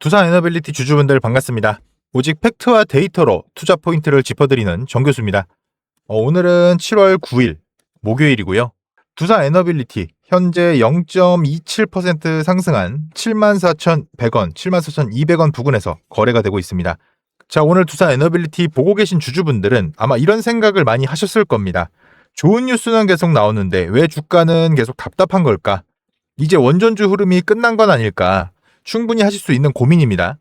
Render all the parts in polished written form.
두산 에너빌리티 주주분들 반갑습니다. 오직 팩트와 데이터로 투자 포인트를 짚어드리는 정교수입니다. 오늘은 7월 9일 목요일이고요. 두산 에너빌리티 현재 0.27% 상승한 74,100원, 74,200원 부근에서 거래가 되고 있습니다. 자, 오늘 두산 에너빌리티 보고 계신 주주분들은 아마 이런 생각을 많이 하셨을 겁니다. 좋은 뉴스는 계속 나오는데 왜 주가는 계속 답답한 걸까? 이제 원전주 흐름이 끝난 건 아닐까? 충분히 하실 수 있는 고민입니다.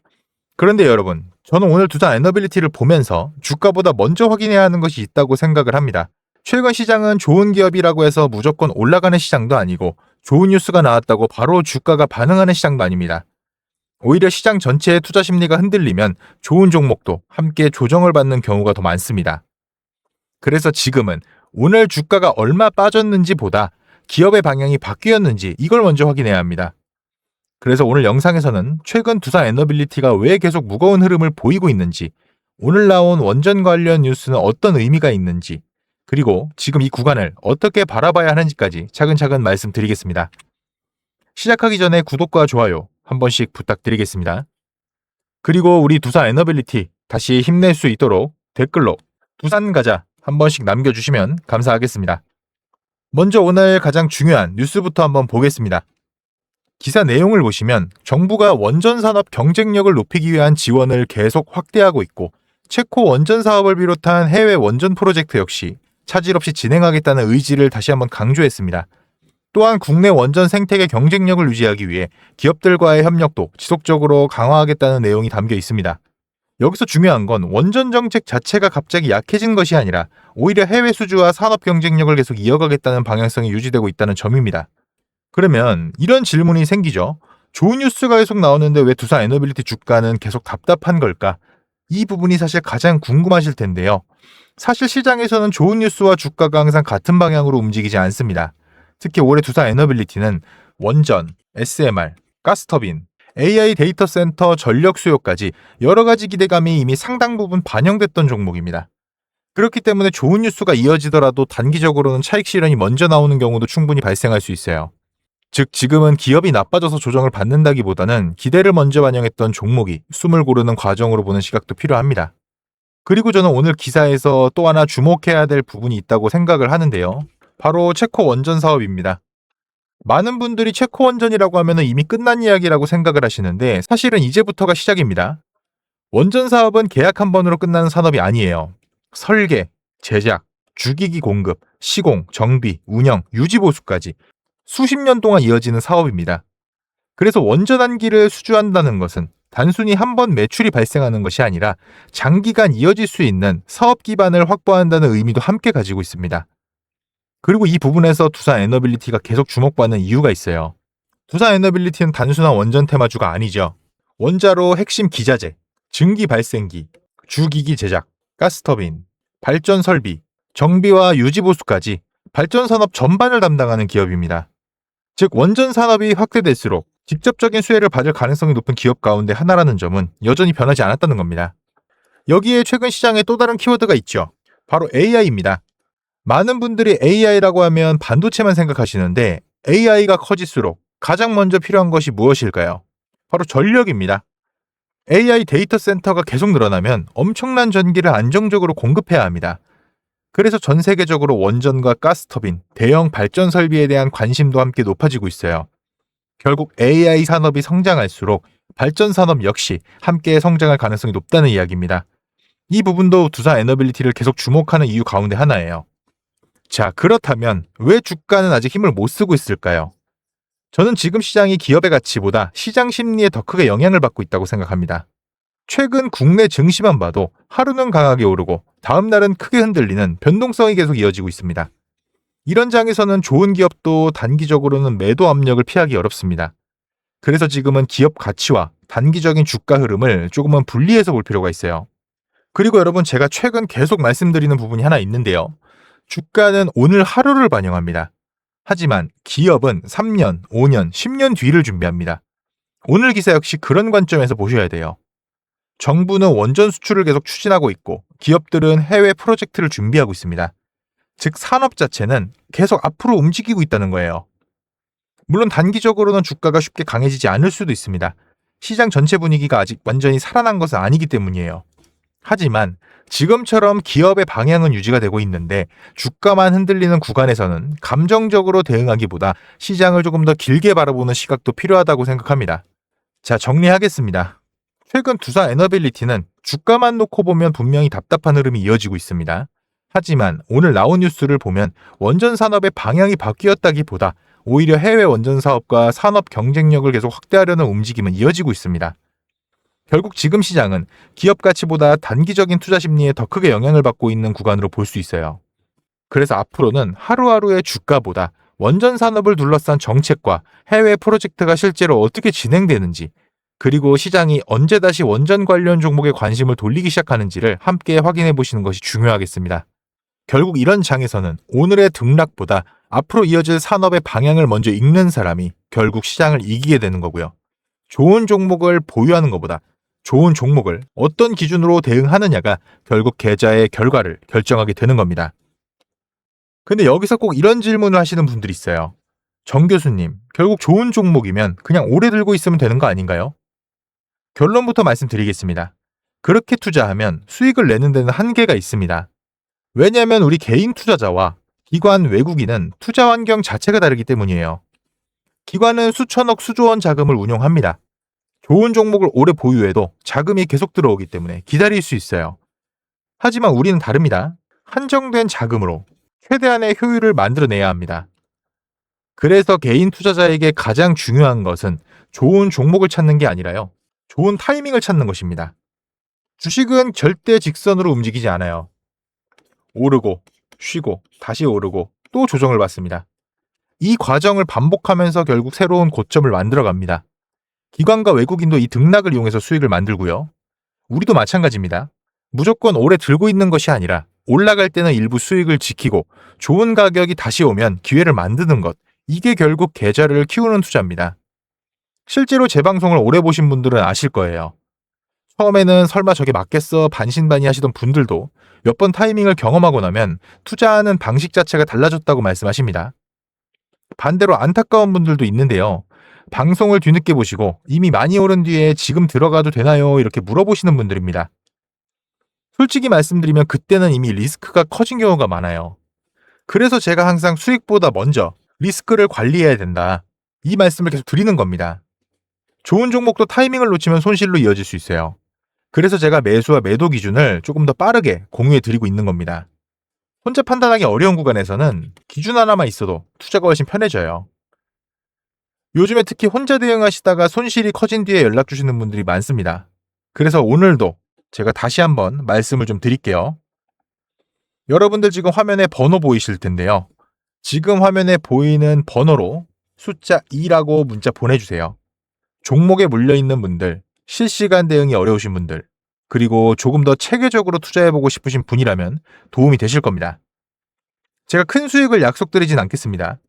그런데 여러분, 저는 오늘 두산 에너빌리티를 보면서 주가보다 먼저 확인해야 하는 것이 있다고 생각을 합니다. 최근 시장은 좋은 기업이라고 해서 무조건 올라가는 시장도 아니고 좋은 뉴스가 나왔다고 바로 주가가 반응하는 시장도 아닙니다. 오히려 시장 전체의 투자 심리가 흔들리면 좋은 종목도 함께 조정을 받는 경우가 더 많습니다. 그래서 지금은 오늘 주가가 얼마 빠졌는지 보다 기업의 방향이 바뀌었는지 이걸 먼저 확인해야 합니다. 그래서 오늘 영상에서는 최근 두산 에너빌리티가 왜 계속 무거운 흐름을 보이고 있는지, 오늘 나온 원전 관련 뉴스는 어떤 의미가 있는지, 그리고 지금 이 구간을 어떻게 바라봐야 하는지까지 차근차근 말씀드리겠습니다. 시작하기 전에 구독과 좋아요 한 번씩 부탁드리겠습니다. 그리고 우리 두산 에너빌리티 다시 힘낼 수 있도록 댓글로 두산 가자 한 번씩 남겨주시면 감사하겠습니다. 먼저 오늘 가장 중요한 뉴스부터 한번 보겠습니다. 기사 내용을 보시면 정부가 원전 산업 경쟁력을 높이기 위한 지원을 계속 확대하고 있고 체코 원전 사업을 비롯한 해외 원전 프로젝트 역시 차질 없이 진행하겠다는 의지를 다시 한번 강조했습니다. 또한 국내 원전 생태계 경쟁력을 유지하기 위해 기업들과의 협력도 지속적으로 강화하겠다는 내용이 담겨 있습니다. 여기서 중요한 건 원전 정책 자체가 갑자기 약해진 것이 아니라 오히려 해외 수주와 산업 경쟁력을 계속 이어가겠다는 방향성이 유지되고 있다는 점입니다. 그러면 이런 질문이 생기죠. 좋은 뉴스가 계속 나오는데 왜 두산 에너빌리티 주가는 계속 답답한 걸까? 이 부분이 사실 가장 궁금하실 텐데요. 사실 시장에서는 좋은 뉴스와 주가가 항상 같은 방향으로 움직이지 않습니다. 특히 올해 두산 에너빌리티는 원전, SMR, 가스터빈, AI 데이터 센터 전력 수요까지 여러 가지 기대감이 이미 상당 부분 반영됐던 종목입니다. 그렇기 때문에 좋은 뉴스가 이어지더라도 단기적으로는 차익 실현이 먼저 나오는 경우도 충분히 발생할 수 있어요. 즉 지금은 기업이 나빠져서 조정을 받는다기보다는 기대를 먼저 반영했던 종목이 숨을 고르는 과정으로 보는 시각도 필요합니다. 그리고 저는 오늘 기사에서 또 하나 주목해야 될 부분이 있다고 생각을 하는데요. 바로 체코 원전 사업입니다. 많은 분들이 체코 원전이라고 하면 이미 끝난 이야기라고 생각을 하시는데 사실은 이제부터가 시작입니다. 원전 사업은 계약 한 번으로 끝나는 산업이 아니에요. 설계, 제작, 주기기 공급, 시공, 정비, 운영, 유지 보수까지 수십 년 동안 이어지는 사업입니다. 그래서 원전 한 기를 수주한다는 것은 단순히 한 번 매출이 발생하는 것이 아니라 장기간 이어질 수 있는 사업 기반을 확보한다는 의미도 함께 가지고 있습니다. 그리고 이 부분에서 두산 에너빌리티가 계속 주목받는 이유가 있어요. 두산 에너빌리티는 단순한 원전 테마주가 아니죠. 원자로 핵심 기자재, 증기 발생기, 주기기 제작, 가스터빈, 발전 설비, 정비와 유지 보수까지 발전 산업 전반을 담당하는 기업입니다. 즉 원전 산업이 확대될수록 직접적인 수혜를 받을 가능성이 높은 기업 가운데 하나라는 점은 여전히 변하지 않았다는 겁니다. 여기에 최근 시장에 또 다른 키워드가 있죠. 바로 AI입니다. 많은 분들이 AI라고 하면 반도체만 생각하시는데 AI가 커질수록 가장 먼저 필요한 것이 무엇일까요? 바로 전력입니다. AI 데이터 센터가 계속 늘어나면 엄청난 전기를 안정적으로 공급해야 합니다. 그래서 전 세계적으로 원전과 가스터빈, 대형 발전 설비에 대한 관심도 함께 높아지고 있어요. 결국 AI 산업이 성장할수록 발전 산업 역시 함께 성장할 가능성이 높다는 이야기입니다. 이 부분도 두산 에너빌리티를 계속 주목하는 이유 가운데 하나예요. 자, 그렇다면 왜 주가는 아직 힘을 못 쓰고 있을까요? 저는 지금 시장이 기업의 가치보다 시장 심리에 더 크게 영향을 받고 있다고 생각합니다. 최근 국내 증시만 봐도 하루는 강하게 오르고 다음 날은 크게 흔들리는 변동성이 계속 이어지고 있습니다. 이런 장에서는 좋은 기업도 단기적으로는 매도 압력을 피하기 어렵습니다. 그래서 지금은 기업 가치와 단기적인 주가 흐름을 조금은 분리해서 볼 필요가 있어요. 그리고 여러분, 제가 최근 계속 말씀드리는 부분이 하나 있는데요. 주가는 오늘 하루를 반영합니다. 하지만 기업은 3년, 5년, 10년 뒤를 준비합니다. 오늘 기사 역시 그런 관점에서 보셔야 돼요. 정부는 원전 수출을 계속 추진하고 있고 기업들은 해외 프로젝트를 준비하고 있습니다. 즉 산업 자체는 계속 앞으로 움직이고 있다는 거예요. 물론 단기적으로는 주가가 쉽게 강해지지 않을 수도 있습니다. 시장 전체 분위기가 아직 완전히 살아난 것은 아니기 때문이에요. 하지만 지금처럼 기업의 방향은 유지가 되고 있는데 주가만 흔들리는 구간에서는 감정적으로 대응하기보다 시장을 조금 더 길게 바라보는 시각도 필요하다고 생각합니다. 자, 정리하겠습니다. 최근 두산 에너빌리티는 주가만 놓고 보면 분명히 답답한 흐름이 이어지고 있습니다. 하지만 오늘 나온 뉴스를 보면 원전 산업의 방향이 바뀌었다기보다 오히려 해외 원전 사업과 산업 경쟁력을 계속 확대하려는 움직임은 이어지고 있습니다. 결국 지금 시장은 기업 가치보다 단기적인 투자 심리에 더 크게 영향을 받고 있는 구간으로 볼 수 있어요. 그래서 앞으로는 하루하루의 주가보다 원전 산업을 둘러싼 정책과 해외 프로젝트가 실제로 어떻게 진행되는지, 그리고 시장이 언제 다시 원전 관련 종목에 관심을 돌리기 시작하는지를 함께 확인해 보시는 것이 중요하겠습니다. 결국 이런 장에서는 오늘의 등락보다 앞으로 이어질 산업의 방향을 먼저 읽는 사람이 결국 시장을 이기게 되는 거고요. 좋은 종목을 보유하는 것보다 좋은 종목을 어떤 기준으로 대응하느냐가 결국 계좌의 결과를 결정하게 되는 겁니다. 근데 여기서 꼭 이런 질문을 하시는 분들이 있어요. 정 교수님, 결국 좋은 종목이면 그냥 오래 들고 있으면 되는 거 아닌가요? 결론부터 말씀드리겠습니다. 그렇게 투자하면 수익을 내는 데는 한계가 있습니다. 왜냐하면 우리 개인 투자자와 기관 외국인은 투자 환경 자체가 다르기 때문이에요. 기관은 수천억 수조원 자금을 운용합니다. 좋은 종목을 오래 보유해도 자금이 계속 들어오기 때문에 기다릴 수 있어요. 하지만 우리는 다릅니다. 한정된 자금으로 최대한의 효율을 만들어내야 합니다. 그래서 개인 투자자에게 가장 중요한 것은 좋은 종목을 찾는 게 아니라요. 좋은 타이밍을 찾는 것입니다. 주식은 절대 직선으로 움직이지 않아요. 오르고, 쉬고, 다시 오르고, 또 조정을 받습니다. 이 과정을 반복하면서 결국 새로운 고점을 만들어 갑니다. 기관과 외국인도 이 등락을 이용해서 수익을 만들고요. 우리도 마찬가지입니다. 무조건 오래 들고 있는 것이 아니라 올라갈 때는 일부 수익을 지키고 좋은 가격이 다시 오면 기회를 만드는 것, 이게 결국 계좌를 키우는 투자입니다. 실제로 제 방송을 오래 보신 분들은 아실 거예요. 처음에는 설마 저게 맞겠어 반신반의 하시던 분들도 몇 번 타이밍을 경험하고 나면 투자하는 방식 자체가 달라졌다고 말씀하십니다. 반대로 안타까운 분들도 있는데요. 방송을 뒤늦게 보시고 이미 많이 오른 뒤에 지금 들어가도 되나요? 이렇게 물어보시는 분들입니다. 솔직히 말씀드리면 그때는 이미 리스크가 커진 경우가 많아요. 그래서 제가 항상 수익보다 먼저 리스크를 관리해야 된다. 이 말씀을 계속 드리는 겁니다. 좋은 종목도 타이밍을 놓치면 손실로 이어질 수 있어요. 그래서 제가 매수와 매도 기준을 조금 더 빠르게 공유해 드리고 있는 겁니다. 혼자 판단하기 어려운 구간에서는 기준 하나만 있어도 투자가 훨씬 편해져요. 요즘에 특히 혼자 대응하시다가 손실이 커진 뒤에 연락 주시는 분들이 많습니다. 그래서 오늘도 제가 다시 한번 말씀을 좀 드릴게요. 여러분들 지금 화면에 번호 보이실 텐데요. 지금 화면에 보이는 번호로 숫자 2라고 문자 보내주세요. 종목에 물려있는 분들, 실시간 대응이 어려우신 분들, 그리고 조금 더 체계적으로 투자해보고 싶으신 분이라면 도움이 되실 겁니다. 제가 큰 수익을 약속드리진 않겠습니다.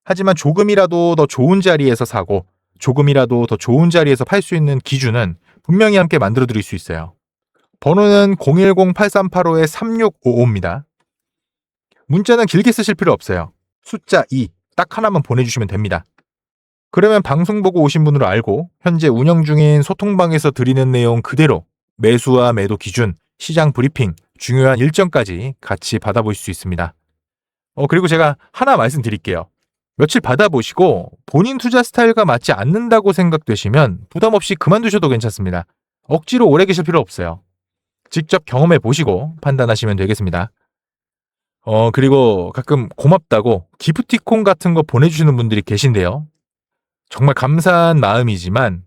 하지만 조금이라도 더 좋은 자리에서 사고 조금이라도 더 좋은 자리에서 팔 수 있는 기준은 분명히 함께 만들어 드릴 수 있어요. 번호는 010-8385-3655입니다. 문자는 길게 쓰실 필요 없어요. 숫자 2, 딱 하나만 보내주시면 됩니다. 그러면 방송 보고 오신 분으로 알고 현재 운영 중인 소통방에서 드리는 내용 그대로 매수와 매도 기준, 시장 브리핑, 중요한 일정까지 같이 받아보실 수 있습니다. 그리고 제가 하나 말씀드릴게요. 며칠 받아보시고 본인 투자 스타일과 맞지 않는다고 생각되시면 부담 없이 그만두셔도 괜찮습니다. 억지로 오래 계실 필요 없어요. 직접 경험해 보시고 판단하시면 되겠습니다. 그리고 가끔 고맙다고 기프티콘 같은 거 보내주시는 분들이 계신데요. 정말 감사한 마음이지만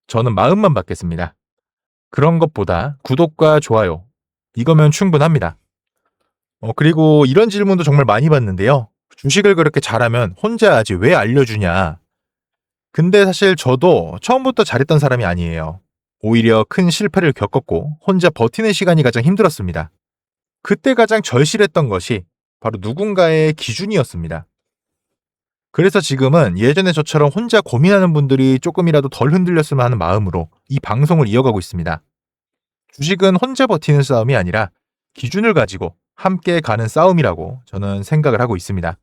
저는 마음만 받겠습니다. 그런 것보다 구독과 좋아요, 이거면 충분합니다. 그리고 이런 질문도 정말 많이 받는데요. 주식을 그렇게 잘하면 혼자 하지 왜 알려주냐. 근데 사실 저도 처음부터 잘했던 사람이 아니에요. 오히려 큰 실패를 겪었고 혼자 버티는 시간이 가장 힘들었습니다. 그때 가장 절실했던 것이 바로 누군가의 기준이었습니다. 그래서 지금은 예전에 저처럼 혼자 고민하는 분들이 조금이라도 덜 흔들렸으면 하는 마음으로 이 방송을 이어가고 있습니다. 주식은 혼자 버티는 싸움이 아니라 기준을 가지고 함께 가는 싸움이라고 저는 생각을 하고 있습니다.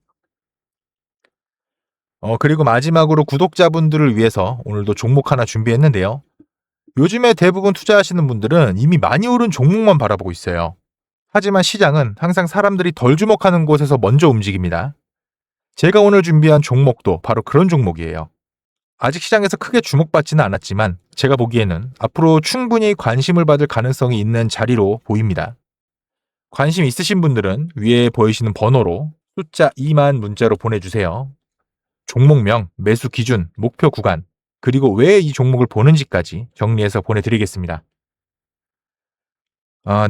그리고 마지막으로 구독자분들을 위해서 오늘도 종목 하나 준비했는데요. 요즘에 대부분 투자하시는 분들은 이미 많이 오른 종목만 바라보고 있어요. 하지만 시장은 항상 사람들이 덜 주목하는 곳에서 먼저 움직입니다. 제가 오늘 준비한 종목도 바로 그런 종목이에요. 아직 시장에서 크게 주목받지는 않았지만 제가 보기에는 앞으로 충분히 관심을 받을 가능성이 있는 자리로 보입니다. 관심 있으신 분들은 위에 보이시는 번호로 숫자 2만 문자로 보내주세요. 종목명, 매수 기준, 목표 구간, 그리고 왜 이 종목을 보는지까지 정리해서 보내드리겠습니다.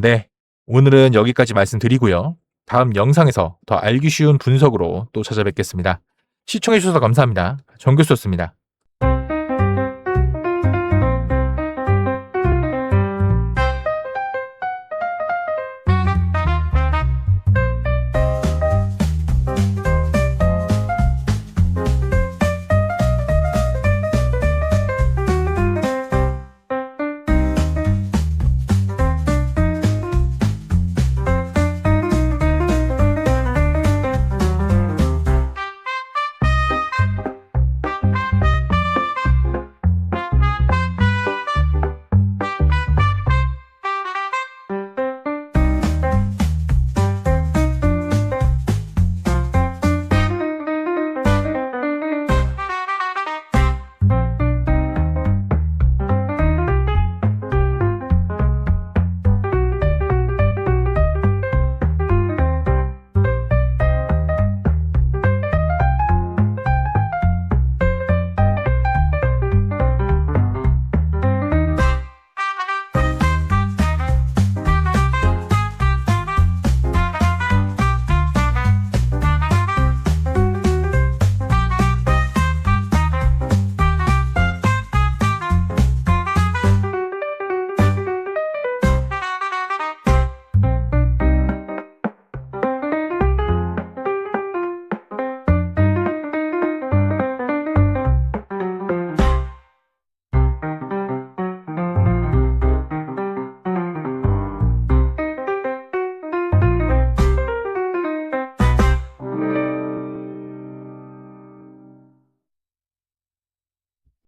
네. 오늘은 여기까지 말씀드리고요. 다음 영상에서 더 알기 쉬운 분석으로 또 찾아뵙겠습니다. 시청해주셔서 감사합니다. 정교수였습니다.